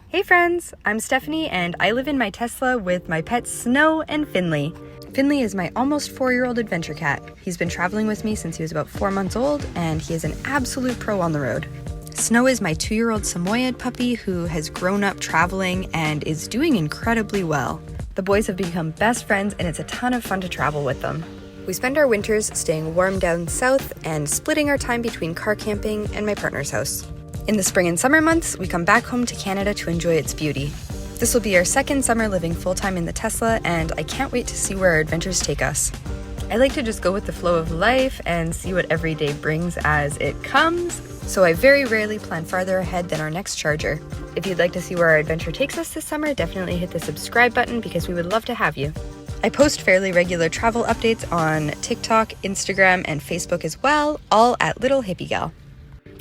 Hey friends, I'm Stephanie and I live in my Tesla with my pets Snow and Finley. Finley is my almost 4-year-old adventure cat. He's been traveling with me since he was about 4 months old and he is an absolute pro on the road. Snow is my 2-year-old Samoyed puppy who has grown up traveling and is doing incredibly well. The boys have become best friends and it's a ton of fun to travel with them. We spend our winters staying warm down south and splitting our time between car camping and my partner's house. In the spring and summer months, we come back home to Canada to enjoy its beauty. This will be our second summer living full-time in the Tesla, and I can't wait to see where our adventures take us. I like to just go with the flow of life and see what every day brings as it comes, so I very rarely plan farther ahead than our next charger. If you'd like to see where our adventure takes us this summer, definitely hit the subscribe button because we would love to have you. I post fairly regular travel updates on TikTok, Instagram, and Facebook as well, all at Little Hippie Gal.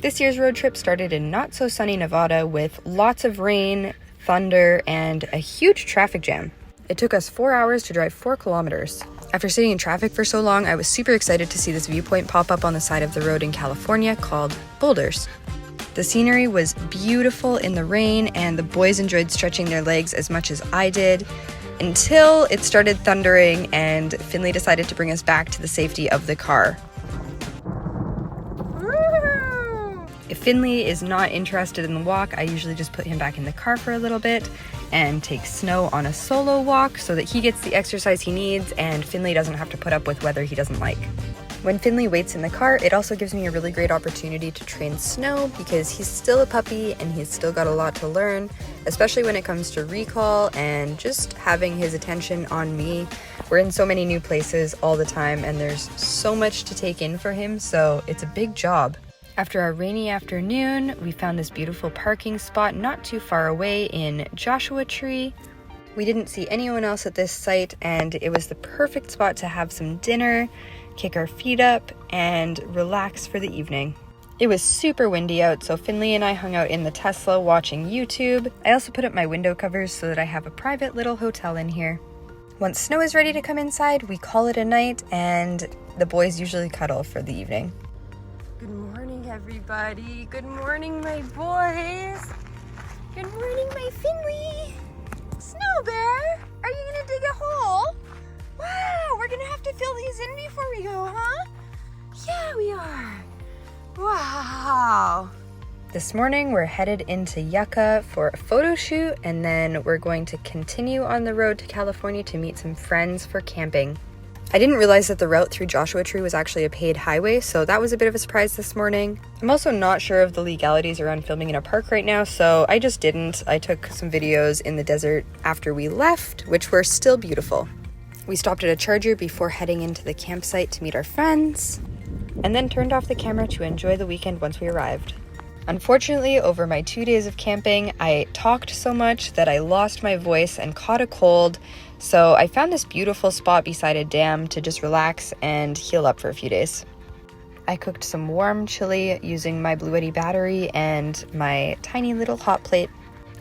This year's road trip started in not-so-sunny Nevada with lots of rain, thunder, and a huge traffic jam. It took us 4 hours to drive 4 kilometers. After sitting in traffic for so long, I was super excited to see this viewpoint pop up on the side of the road in California called Boulders. The scenery was beautiful in the rain, and the boys enjoyed stretching their legs as much as I did, until it started thundering and Finley decided to bring us back to the safety of the car. If Finley is not interested in the walk, I usually just put him back in the car for a little bit and take Snow on a solo walk so that he gets the exercise he needs and Finley doesn't have to put up with weather he doesn't like. When Finley waits in the car, it also gives me a really great opportunity to train Snow because he's still a puppy and he's still got a lot to learn, especially when it comes to recall and just having his attention on me. We're in so many new places all the time and there's so much to take in for him, so it's a big job. After our rainy afternoon, we found this beautiful parking spot not too far away in Joshua Tree. We didn't see anyone else at this site and it was the perfect spot to have some dinner, kick our feet up, and relax for the evening. It was super windy out, so Finley and I hung out in the Tesla watching YouTube. I also put up my window covers so that I have a private little hotel in here. Once Snow is ready to come inside, we call it a night and the boys usually cuddle for the evening. Good morning, everybody. Good morning, my boys. Good morning, my Finley. Snow Bear, are you gonna dig a hole? Wow, we're gonna have to fill these in before we go, huh? Yeah, we are. Wow. This morning, we're headed into Yucca for a photo shoot, and then we're going to continue on the road to California to meet some friends for camping. I didn't realize that the route through Joshua Tree was actually a paid highway, so that was a bit of a surprise this morning. I'm also not sure of the legalities around filming in a park right now, so I just didn't. I took some videos in the desert after we left, which were still beautiful. We stopped at a charger before heading into the campsite to meet our friends, and then turned off the camera to enjoy the weekend once we arrived. Unfortunately, over my 2 days of camping, I talked so much that I lost my voice and caught a cold, so I found this beautiful spot beside a dam to just relax and heal up for a few days. I cooked some warm chili using my Bluetti battery and my tiny little hot plate,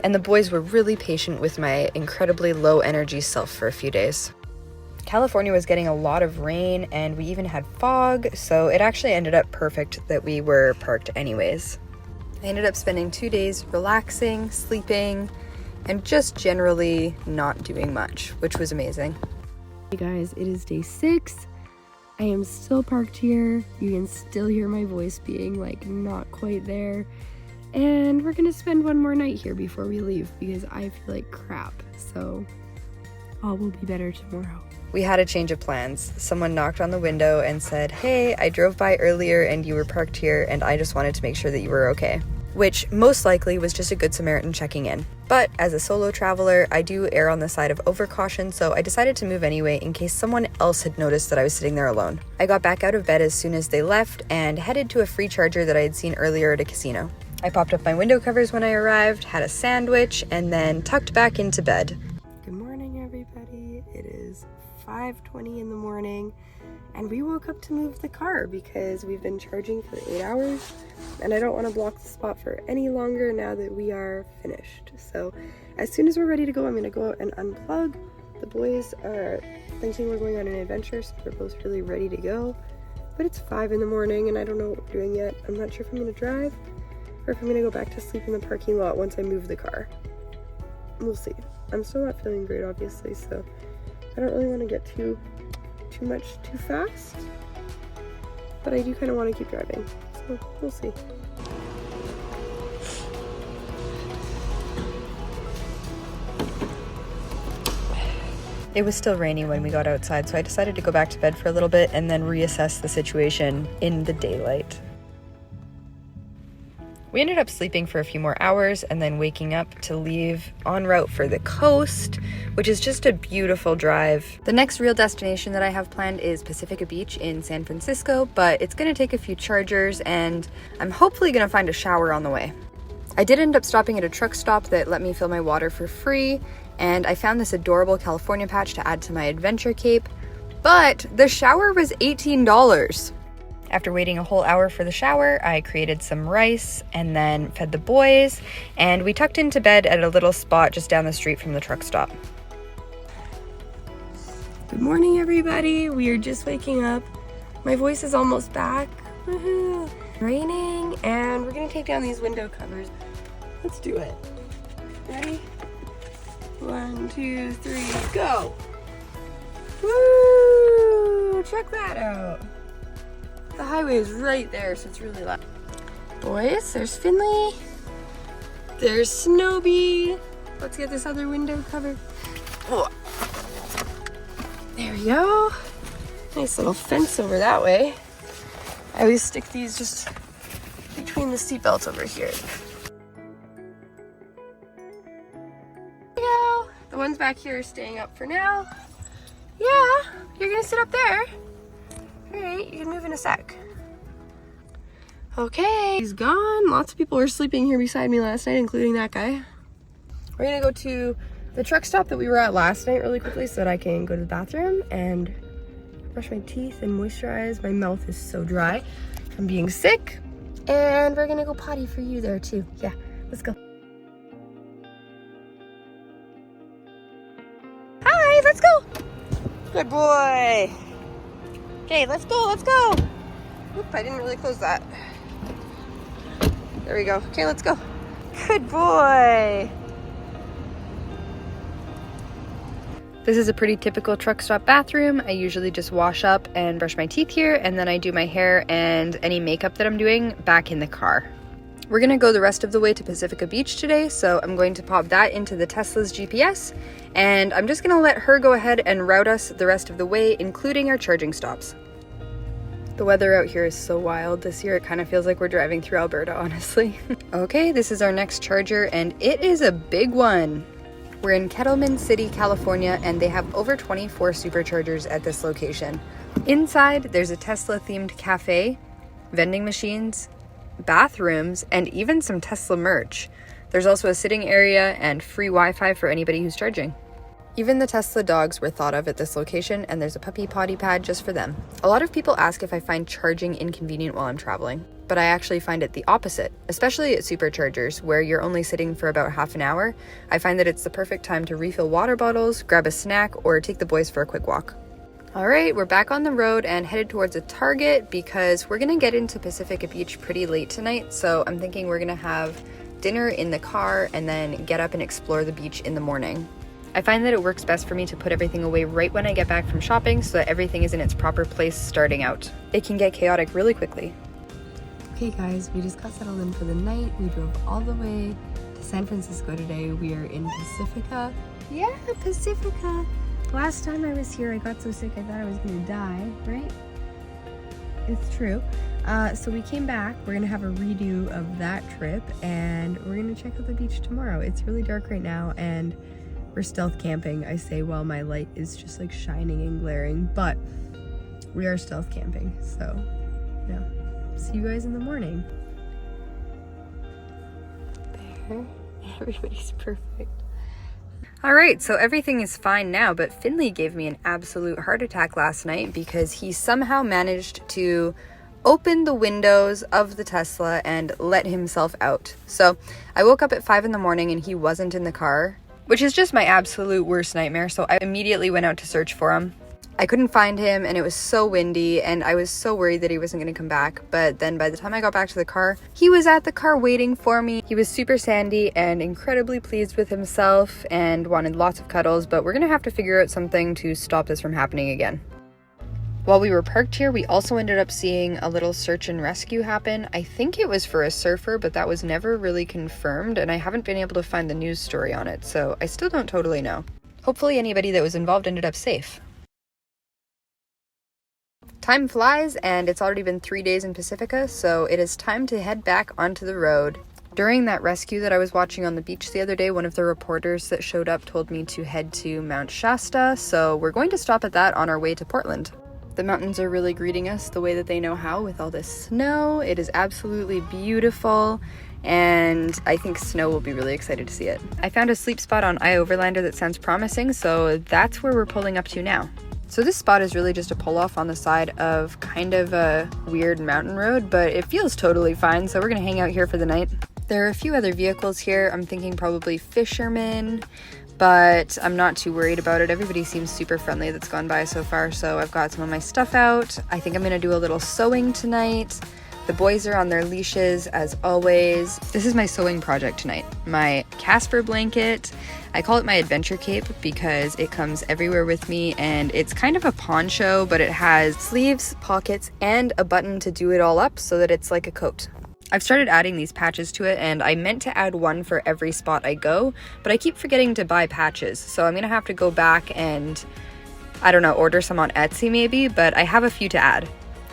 and the boys were really patient with my incredibly low energy self for a few days. California was getting a lot of rain and we even had fog, so it actually ended up perfect that we were parked anyways. I ended up spending 2 days relaxing, sleeping, and just generally not doing much, which was amazing. Hey guys, it is day 6. I am still parked here. You can still hear my voice being like not quite there. And we're gonna spend one more night here before we leave because I feel like crap. So all will be better tomorrow. We had a change of plans. Someone knocked on the window and said, "Hey, I drove by earlier and you were parked here and I just wanted to make sure that you were okay." Which most likely was just a good Samaritan checking in. But as a solo traveler, I do err on the side of overcaution, so I decided to move anyway in case someone else had noticed that I was sitting there alone. I got back out of bed as soon as they left and headed to a free charger that I had seen earlier at a casino. I popped up my window covers when I arrived, had a sandwich, and then tucked back into bed. Good morning, everybody. It is 5:20 in the morning and we woke up to move the car because we've been charging for 8 hours and I don't want to block the spot for any longer now that we are finished. So as soon as we're ready to go, I'm going to go out and unplug. The boys are thinking we're going on an adventure, so they're both really ready to go. But it's 5 in the morning and I don't know what we're doing yet. I'm not sure if I'm going to drive or if I'm going to go back to sleep in the parking lot once I move the car. we'll see. I'm still not feeling great, obviously, so I don't really want to get too much too fast, but I do kind of want to keep driving, so we'll see. It was still rainy when we got outside, so I decided to go back to bed for a little bit and then reassess the situation in the daylight. We ended up sleeping for a few more hours and then waking up to leave en route for the coast, which is just a beautiful drive. The next real destination that I have planned is Pacifica Beach in San Francisco, but it's gonna take a few chargers and I'm hopefully gonna find a shower on the way. I did end up stopping at a truck stop that let me fill my water for free, and I found this adorable California patch to add to my adventure cape, but the shower was $18. After waiting a whole hour for the shower, I created some rice and then fed the boys, and we tucked into bed at a little spot just down the street from the truck stop. Good morning, everybody. We are just waking up. My voice is almost back. Woohoo! Raining, and we're gonna take down these window covers. Let's do it. Ready? 1, 2, 3, go! Woo! Check that out. The highway is right there, so it's really loud. Boys, there's Finley. There's Stormy. Let's get this other window cover. Oh. There we go. Nice little fence over that way. I always stick these just between the seatbelts over here. There we go. The ones back here are staying up for now. Yeah, you're gonna sit up there. Alright, you can move in a sec. Okay, he's gone. Lots of people were sleeping here beside me last night, including that guy. We're gonna go to the truck stop that we were at last night really quickly so that I can go to the bathroom and brush my teeth and moisturize. My mouth is so dry from being sick. And we're gonna go potty for you there too. Yeah, let's go. Hi, let's go. Good boy. Okay, let's go, let's go. Oop, I didn't really close that. There we go. Okay, let's go. Good boy. This is a pretty typical truck stop bathroom. I usually just wash up and brush my teeth here, and then I do my hair and any makeup that I'm doing back in the car. We're gonna go the rest of the way to Pacifica Beach today, so I'm going to pop that into the Tesla's GPS, and I'm just gonna let her go ahead and route us the rest of the way, including our charging stops. The weather out here is so wild this year, it kind of feels like we're driving through Alberta, honestly. Okay, this is our next charger, and it is a big one. We're in Kettleman City, California, and they have over 24 superchargers at this location. Inside, there's a Tesla-themed cafe, vending machines, bathrooms, and even some Tesla merch. There's also a sitting area and free Wi-Fi for anybody who's charging. Even the Tesla dogs were thought of at this location, and there's a puppy potty pad just for them. A lot of people ask if I find charging inconvenient while I'm traveling, but I actually find it the opposite, especially at superchargers where you're only sitting for about half an hour. I find that it's the perfect time to refill water bottles, grab a snack, or take the boys for a quick walk. All right, we're back on the road and headed towards a Target because we're gonna get into Pacifica Beach pretty late tonight. So I'm thinking we're gonna have dinner in the car and then get up and explore the beach in the morning. I find that it works best for me to put everything away right when I get back from shopping so that everything is in its proper place starting out. It can get chaotic really quickly. Okay guys, we just got settled in for the night. We drove all the way to San Francisco today. We are in Pacifica. Yeah, Pacifica. Last time I was here, I got so sick I thought I was gonna die, right? It's true. So we came back. We're gonna have a redo of that trip and we're gonna check out the beach tomorrow. It's really dark right now and we're stealth camping. I say while my light is just like shining and glaring, but we are stealth camping. So, yeah. See you guys in the morning. There, everybody's perfect. All right, so everything is fine now, but Finley gave me an absolute heart attack last night because he somehow managed to open the windows of the Tesla and let himself out. So I woke up at 5 in the morning and he wasn't in the car, which is just my absolute worst nightmare. So I immediately went out to search for him. I couldn't find him, and it was so windy, and I was so worried that he wasn't going to come back. But then by the time I got back to the car, he was at the car waiting for me. He was super sandy and incredibly pleased with himself and wanted lots of cuddles, but we're going to have to figure out something to stop this from happening again. While we were parked here, we also ended up seeing a little search and rescue happen. I think it was for a surfer, but that was never really confirmed, and I haven't been able to find the news story on it, so I still don't totally know. Hopefully anybody that was involved ended up safe. Time flies, and it's already been 3 days in Pacifica, so it is time to head back onto the road. During that rescue that I was watching on the beach the other day, one of the reporters that showed up told me to head to Mount Shasta, so we're going to stop at that on our way to Portland. The mountains are really greeting us the way that they know how with all this snow. It is absolutely beautiful, and I think Snow will be really excited to see it. I found a sleep spot on iOverlander that sounds promising, so that's where we're pulling up to now. So this spot is really just a pull-off on the side of kind of a weird mountain road, but it feels totally fine, so we're gonna hang out here for the night. There are a few other vehicles here. I'm thinking probably fishermen, but I'm not too worried about it. Everybody seems super friendly that's gone by so far, so I've got some of my stuff out. I think I'm gonna do a little sewing tonight. The boys are on their leashes as always. This is my sewing project tonight. My Casper blanket. I call it my adventure cape because it comes everywhere with me, and it's kind of a poncho, but it has sleeves, pockets, and a button to do it all up so that it's like a coat. I've started adding these patches to it, and I meant to add one for every spot I go, but I keep forgetting to buy patches, so I'm gonna have to go back and, I don't know, order some on Etsy maybe, but I have a few to add.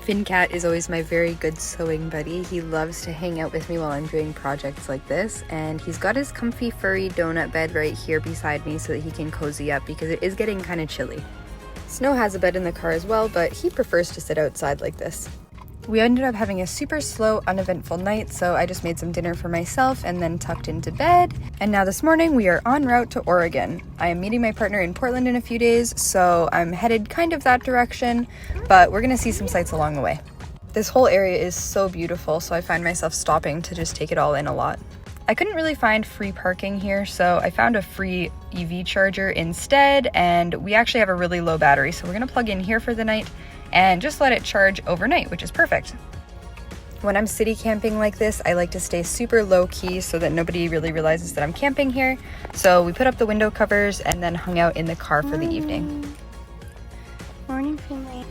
Fincat is always my very good sewing buddy. He loves to hang out with me while I'm doing projects like this, and he's got his comfy furry donut bed right here beside me so that he can cozy up because it is getting kind of chilly. Snow has a bed in the car as well, but he prefers to sit outside like this. We ended up having a super slow, uneventful night, so I just made some dinner for myself and then tucked into bed. And now this morning we are en route to Oregon. I am meeting my partner in Portland in a few days, so I'm headed kind of that direction, but we're gonna see some sights along the way. This whole area is so beautiful, so I find myself stopping to just take it all in a lot. I couldn't really find free parking here, so I found a free EV charger instead, and we actually have a really low battery, so we're gonna plug in here for the night and just let it charge overnight, which is perfect. When I'm city camping like this, I like to stay super low key so that nobody really realizes that I'm camping here. So we put up the window covers and then hung out in the car for the evening. Morning, Finley.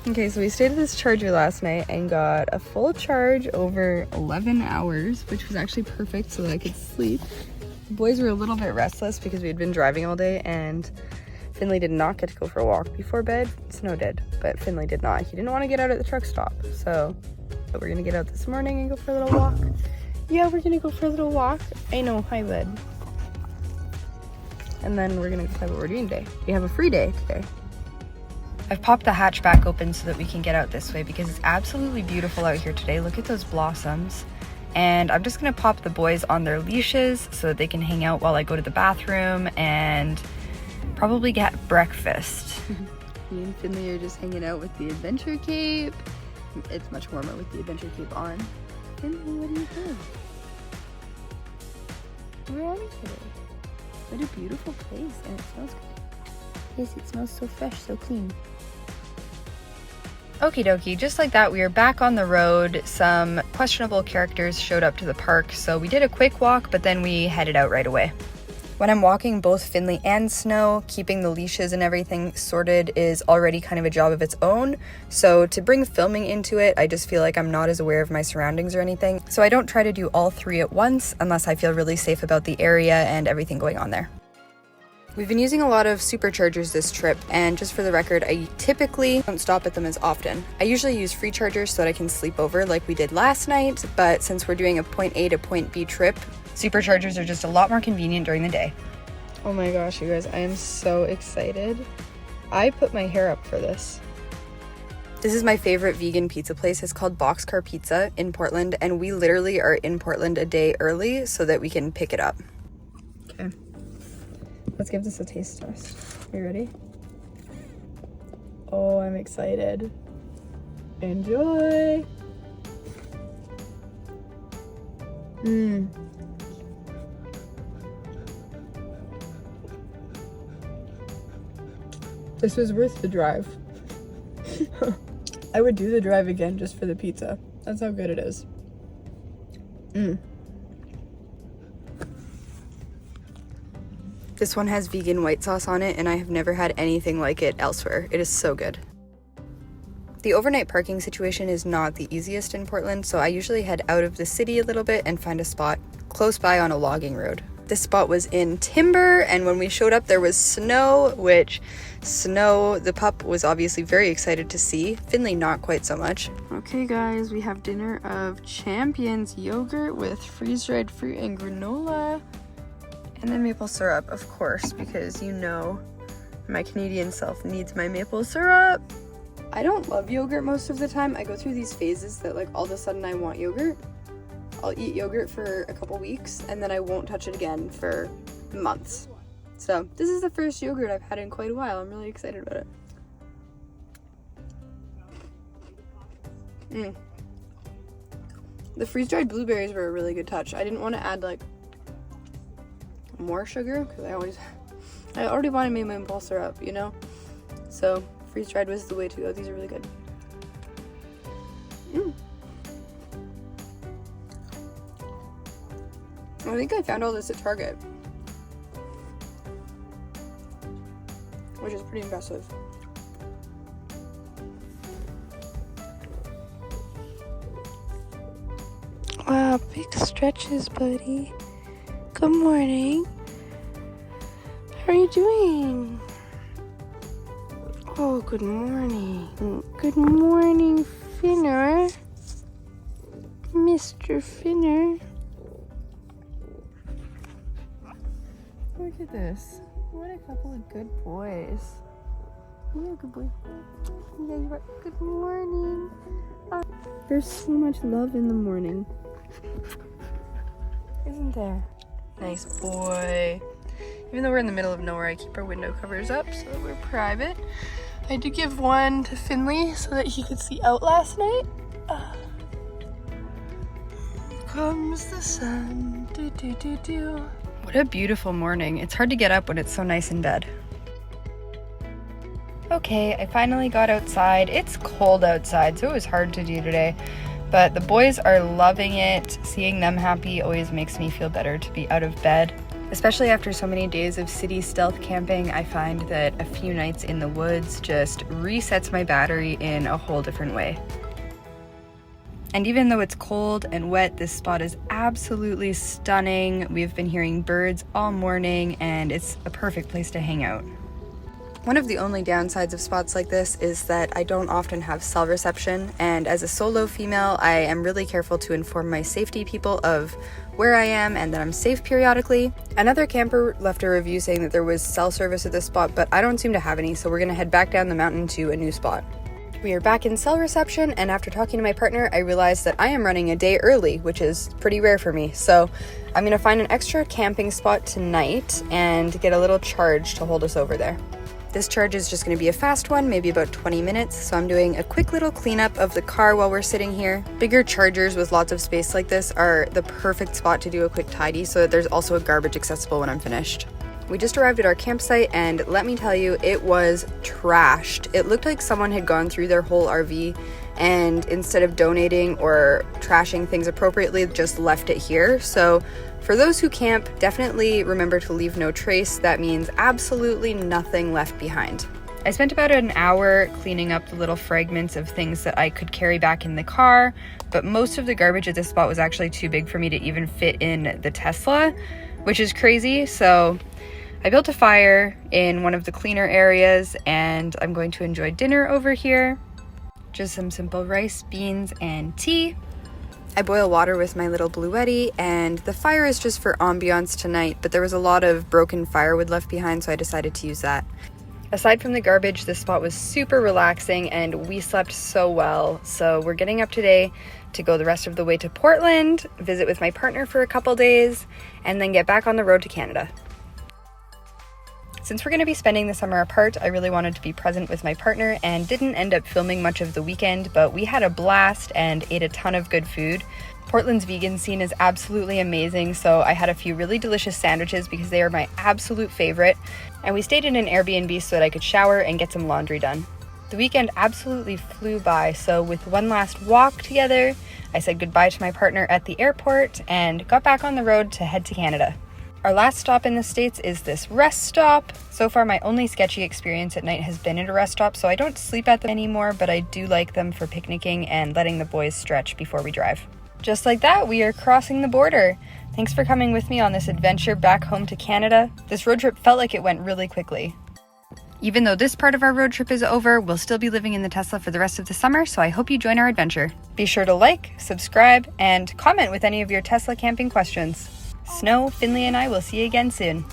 Okay, so we stayed at this charger last night and got a full charge over 11 hours, which was actually perfect so that I could sleep. The boys were a little bit restless because we had been driving all day, and Finley did not get to go for a walk before bed. Snow did, but Finley did not. He didn't want to get out at the truck stop, so we're gonna get out this morning and go for a little walk. Yeah, we're gonna go for a little walk. I know, hi bud. And then we're gonna decide what we're doing today. We have a free day today. I've popped the hatch back open so that we can get out this way because it's absolutely beautiful out here today. Look at those blossoms. And I'm just gonna pop the boys on their leashes so that they can hang out while I go to the bathroom and probably get breakfast. Me and Finley are just hanging out with the adventure cape. It's much warmer with the adventure cape on. Finley, what are you doing? Where are we today? What a beautiful place, and it smells good. Yes, it smells so fresh, so clean. Okie dokie, just like that, we are back on the road. Some questionable characters showed up to the park, so we did a quick walk, but then we headed out right away. When I'm walking both Finley and Snow, keeping the leashes and everything sorted is already kind of a job of its own. So to bring filming into it, I just feel like I'm not as aware of my surroundings or anything. So I don't try to do all three at once unless I feel really safe about the area and everything going on there. We've been using a lot of superchargers this trip, and just for the record, I typically don't stop at them as often. I usually use free chargers so that I can sleep over like we did last night, but since we're doing a point A to point B trip, superchargers are just a lot more convenient during the day. Oh my gosh, you guys, I am so excited. I put my hair up for this. This is my favorite vegan pizza place. It's called Boxcar Pizza in Portland, and we literally are in Portland a day early so that we can pick it up. Okay. Let's give this a taste test. Are you ready? Oh, I'm excited. Enjoy! This was worth the drive. I would do the drive again just for the pizza. That's how good it is. This one has vegan white sauce on it, and I have never had anything like it elsewhere. It is so good. The overnight parking situation is not the easiest in Portland, so I usually head out of the city a little bit and find a spot close by on a logging road. This spot was in timber, and when we showed up there was snow, which Snow, the pup, was obviously very excited to see. Finley, not quite so much. Okay guys, we have dinner of Champions yogurt with freeze-dried fruit and granola. And then maple syrup, of course, because you know my Canadian self needs my maple syrup. I don't love yogurt most of the time. I go through these phases that like all of a sudden I want yogurt. I'll eat yogurt for a couple weeks and then I won't touch it again for months. So this is the first yogurt I've had in quite a while. I'm really excited about it. The freeze-dried blueberries were a really good touch. I didn't want to add like more sugar because I already wanted my maple syrup, you know? So freeze-dried was the way to go. These are really good. I think I found all this at Target, which is pretty impressive. Wow, big stretches, buddy. Good morning. How are you doing? Oh, good morning. Good morning, Finner. Mr. Finner. Look at this. What a couple of good boys. You're a good boy. Yeah, you are. Good morning. There's so much love in the morning. Isn't there? Nice boy. Even though we're in the middle of nowhere, I keep our window covers up so that we're private. I did give one to Finley so that he could see out last night. Here comes the sun. Do, do, do, do. What a beautiful morning. It's hard to get up when it's so nice in bed. Okay, I finally got outside. It's cold outside, so it was hard to do today. But the boys are loving it. Seeing them happy always makes me feel better to be out of bed. Especially after so many days of city stealth camping, I find that a few nights in the woods just resets my battery in a whole different way. And even though it's cold and wet, this spot is absolutely stunning. We've been hearing birds all morning, and it's a perfect place to hang out. One of the only downsides of spots like this is that I don't often have cell reception, and as a solo female, I am really careful to inform my safety people of where I am and that I'm safe periodically. Another camper left a review saying that there was cell service at this spot, but I don't seem to have any, so we're gonna head back down the mountain to a new spot. We are back in cell reception, and after talking to my partner, I realized that I am running a day early, which is pretty rare for me. So I'm gonna find an extra camping spot tonight and get a little charge to hold us over there. This charge is just gonna be a fast one, maybe about 20 minutes. So I'm doing a quick little cleanup of the car while we're sitting here. Bigger chargers with lots of space like this are the perfect spot to do a quick tidy so that there's also a garbage accessible when I'm finished. We just arrived at our campsite, and let me tell you, it was trashed. It looked like someone had gone through their whole RV and instead of donating or trashing things appropriately, just left it here. So for those who camp, definitely remember to leave no trace. That means absolutely nothing left behind. I spent about an hour cleaning up the little fragments of things that I could carry back in the car, but most of the garbage at this spot was actually too big for me to even fit in the Tesla, which is crazy. So I built a fire in one of the cleaner areas, and I'm going to enjoy dinner over here. Just some simple rice, beans, and tea. I boil water with my little Bluetti, and the fire is just for ambiance tonight, but there was a lot of broken firewood left behind, so I decided to use that. Aside from the garbage, this spot was super relaxing, and we slept so well. So we're getting up today to go the rest of the way to Portland, visit with my partner for a couple days, and then get back on the road to Canada. Since we're going to be spending the summer apart, I really wanted to be present with my partner and didn't end up filming much of the weekend, but we had a blast and ate a ton of good food. Portland's vegan scene is absolutely amazing, so I had a few really delicious sandwiches because they are my absolute favorite, and we stayed in an Airbnb so that I could shower and get some laundry done. The weekend absolutely flew by, so with one last walk together, I said goodbye to my partner at the airport and got back on the road to head to Canada. Our last stop in the States is this rest stop. So far, my only sketchy experience at night has been at a rest stop, so I don't sleep at them anymore, but I do like them for picnicking and letting the boys stretch before we drive. Just like that, we are crossing the border. Thanks for coming with me on this adventure back home to Canada. This road trip felt like it went really quickly. Even though this part of our road trip is over, we'll still be living in the Tesla for the rest of the summer, so I hope you join our adventure. Be sure to like, subscribe, and comment with any of your Tesla camping questions. Snow, Finley, and I will see you again soon.